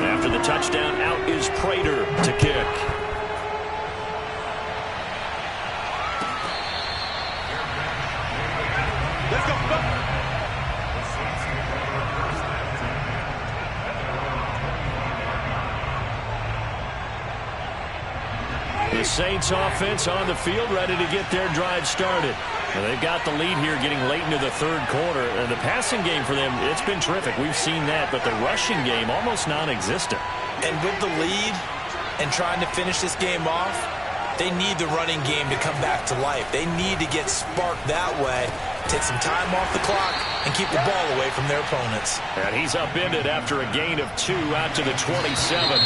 After the touchdown, out is Prater to kick. Let's go. The Saints offense on the field ready to get their drive started. And they've got the lead here getting late into the third quarter. And the passing game for them, it's been terrific. We've seen that, but the rushing game almost non-existent. And with the lead and trying to finish this game off, they need the running game to come back to life. They need to get sparked that way, take some time off the clock, and keep the ball away from their opponents. And he's upended after a gain of 2 out to the 27.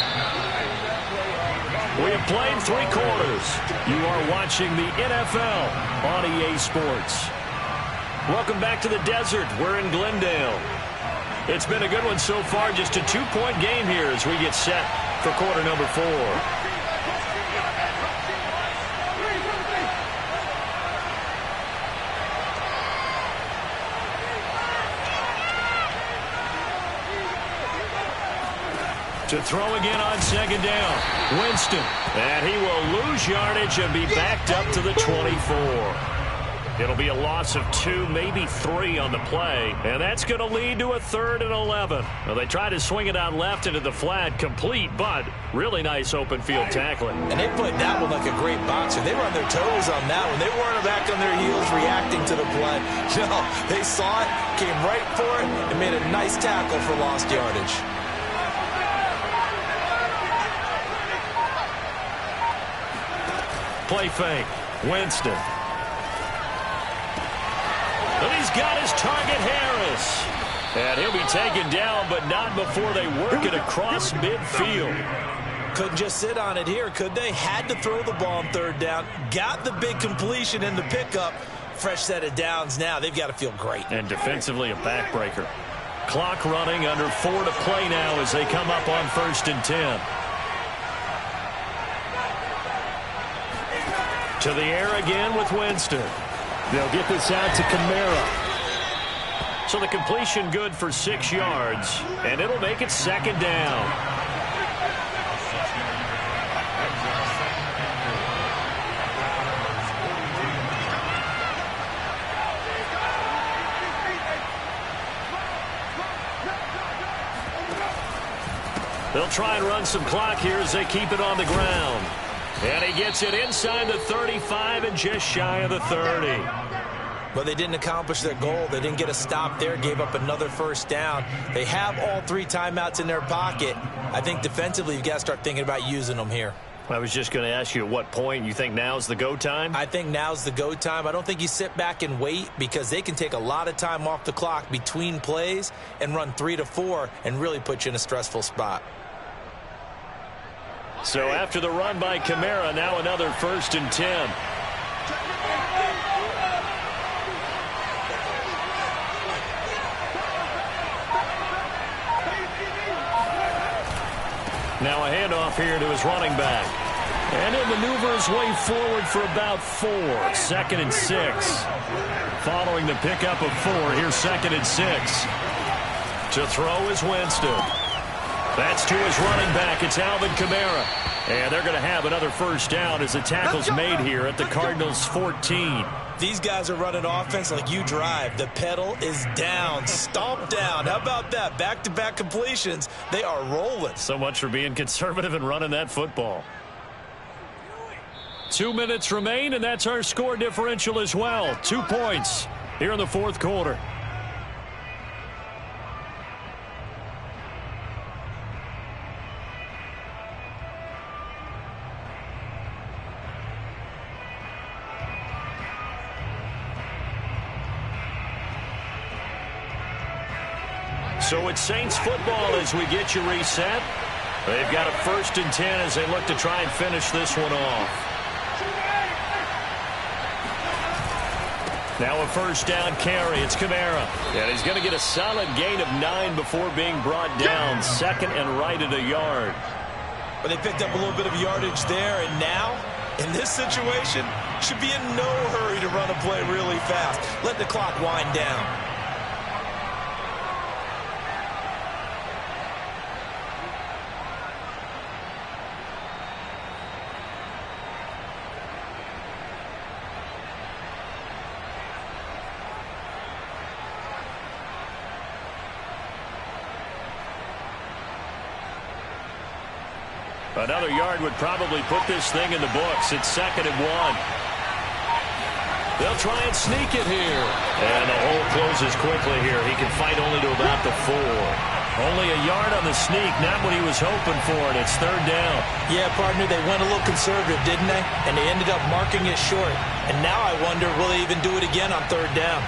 We have played 3 quarters. You are watching the NFL on EA Sports. Welcome back to the desert. We're in Glendale. It's been a good one so far. Just a 2-point game here as we get set for quarter number 4. To throw again on second down. Winston. And he will lose yardage and be backed up to the 24. It'll be a loss of 2, maybe 3 on the play. And that's going to lead to a 3rd and 11. Well, they try to swing it out left into the flat, complete, but really nice open field tackling. And they played that one like a great boxer. They were on their toes on that one. They weren't back on their heels reacting to the play. No, they saw it, came right for it, and made a nice tackle for lost yardage. Play fake. Winston. And he's got his target, Harris. And he'll be taken down, but not before they work it across midfield. Couldn't just sit on it here, could they? Had to throw the ball on 3rd down. Got the big completion in the pickup. Fresh set of downs now. They've got to feel great. And defensively, a backbreaker. Clock running, under 4 to play now as they come up on 1st and 10. To the air again with Winston. They'll get this out to Kamara. So the completion good for 6 yards, and it'll make it 2nd down. They'll try and run some clock here as they keep it on the ground. And he gets it inside the 35 and just shy of the 30. But they didn't accomplish their goal. They didn't get a stop there, gave up another 1st down. They have all 3 timeouts in their pocket. I think defensively you've got to start thinking about using them here. I was just going to ask you at what point you think now's the go time? I think now's the go time. I don't think you sit back and wait because they can take a lot of time off the clock between plays and run 3 to 4 and really put you in a stressful spot. So after the run by Kamara, now another 1st and 10. Now a handoff here to his running back. And he'll maneuver his way forward for about 4. 2nd and 6. Following the pickup of 4, here's 2nd and 6. To throw is Winston. That's to his running back. It's Alvin Kamara. And they're going to have another 1st down as the tackle's made here at the Cardinals' 14. These guys are running offense like you drive. The pedal is down. Stomp down. How about that? Back-to-back completions. They are rolling. So much for being conservative and running that football. 2 minutes remain, and that's our score differential as well. 2 points here in the 4th quarter. So it's Saints football as we get you reset. They've got a 1st and 10 as they look to try and finish this one off. Now a 1st down carry. It's Kamara. And he's going to get a solid gain of 9 before being brought down. 2nd and right at a yard. But they picked up a little bit of yardage there, and now, in this situation, should be in no hurry to run a play really fast. Let the clock wind down. Another yard would probably put this thing in the books. It's 2nd and 1. They'll try and sneak it here. And the hole closes quickly here. He can fight only to about the 4. Only a yard on the sneak, not what he was hoping for, and it's 3rd down. Yeah, partner, they went a little conservative, didn't they? And they ended up marking it short. And now I wonder, will they even do it again on 3rd down?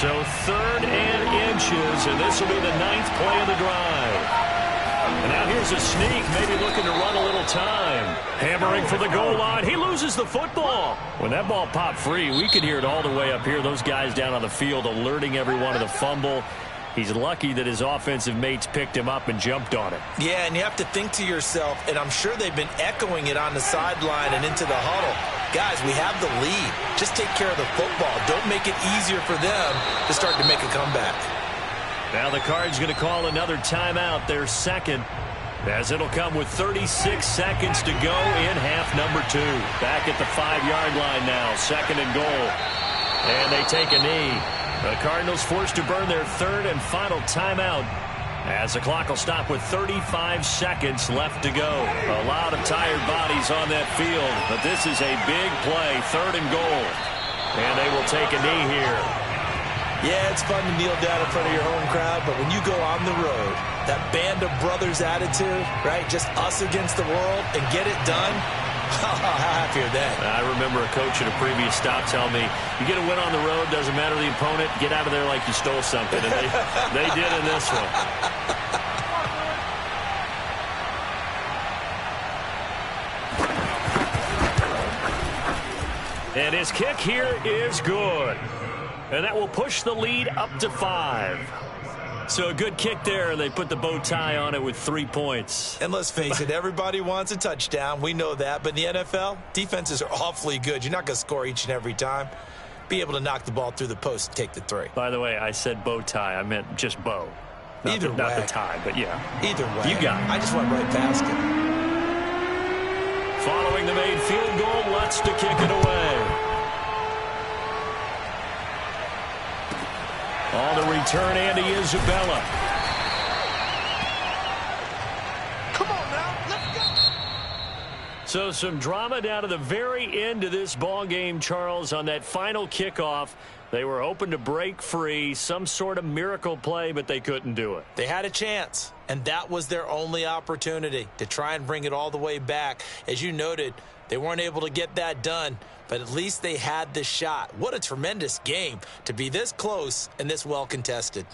So 3rd and inches, and this will be the 9th play of the drive. And now here's a sneak, maybe looking to run a little time. Hammering for the goal line. He loses the football. When that ball popped free, we could hear it all the way up here. Those guys down on the field alerting everyone of the fumble. He's lucky that his offensive mates picked him up and jumped on it. Yeah, and you have to think to yourself, and I'm sure they've been echoing it on the sideline and into the huddle. Guys, we have the lead. Just take care of the football. Don't make it easier for them to start to make a comeback. Now the Cards going to call another timeout, their second, as it'll come with 36 seconds to go in half number 2. Back at the 5-yard line now, second and goal. And they take a knee. The Cardinals forced to burn their third and final timeout as the clock will stop with 35 seconds left to go. A lot of tired bodies on that field, but this is a big play, third and goal. And they will take a knee here. Yeah, it's fun to kneel down in front of your home crowd, but when you go on the road, that band of brothers attitude, right, just us against the world and get it done, how happy are they? I remember a coach at a previous stop telling me, you get a win on the road, doesn't matter the opponent, get out of there like you stole something. And they did in this one. And his kick here is good. And that will push the lead up to 5. So a good kick there, and they put the bow tie on it with 3 points. And let's face it, everybody wants a touchdown. We know that. But in the NFL, defenses are awfully good. You're not going to score each and every time. Be able to knock the ball through the post and take the 3. By the way, I said bow tie. I meant just bow. Not the tie, but yeah. Either way. You got it. I just went right past it. Following the made field goal, Lutz to kick it away. On the return, Andy Isabella. Come on now, let's go. So some drama down to the very end of this ball game, Charles, on that final kickoff. They were hoping to break free, some sort of miracle play, but they couldn't do it. They had a chance, and that was their only opportunity to try and bring it all the way back. As you noted, they weren't able to get that done, but at least they had the shot. What a tremendous game to be this close and this well contested.